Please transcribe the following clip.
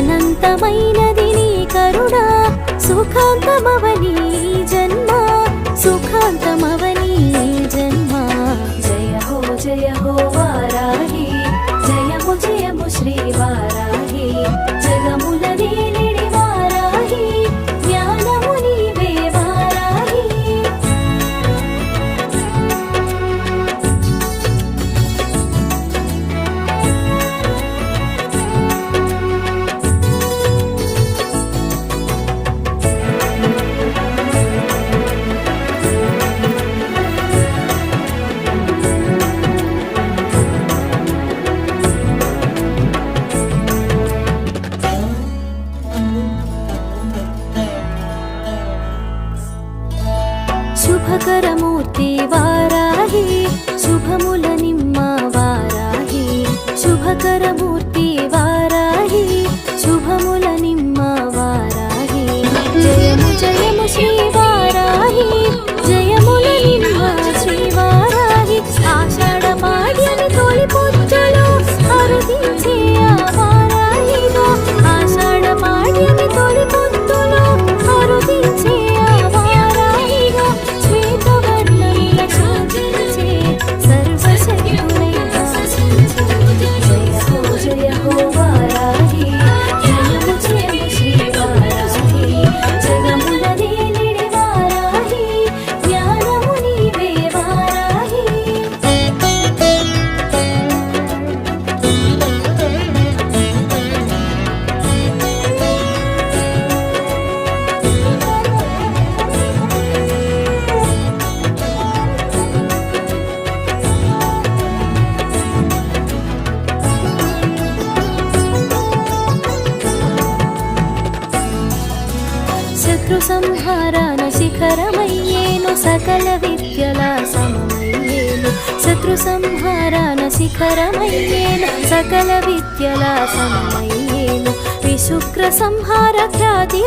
అనంతమైనది నీ కరుణ, సుఖాంతమవని జన్మ, సుఖాంతమవని జన్మ. జయ హో వారాహి, జయము జయము శ్రీ వారాహి, జగముల నేలిడి వారాహి, జ్ఞానము నీవే వారాహి. శుభకరమూర్తి వారాహి, శుభముల నిమ్మ వారాహి, శుభకరమూర్తి వారాహి, శుభముల నిమ్మ వారాహి. జయము జయము శ్రీ వారాహి, జయముల నిమ్మ శ్రీ వారాహి. ఆషాఢమాడ్యమి తొలి పొద్దులో అరుదించే ఆ వారాహిగా, ఆషాఢమాడ్యమి తొలి పొద్దులో అరుదించే శత్రు సంహారాన శిఖరమయ్యేను, సకల విద్యల సమమయ్యేను. శత్రు సంహారాన శిఖరమయ్యేను, సకల విద్యల సమమయ్యేను. విశుక్ర సంహార ఖ్యాతి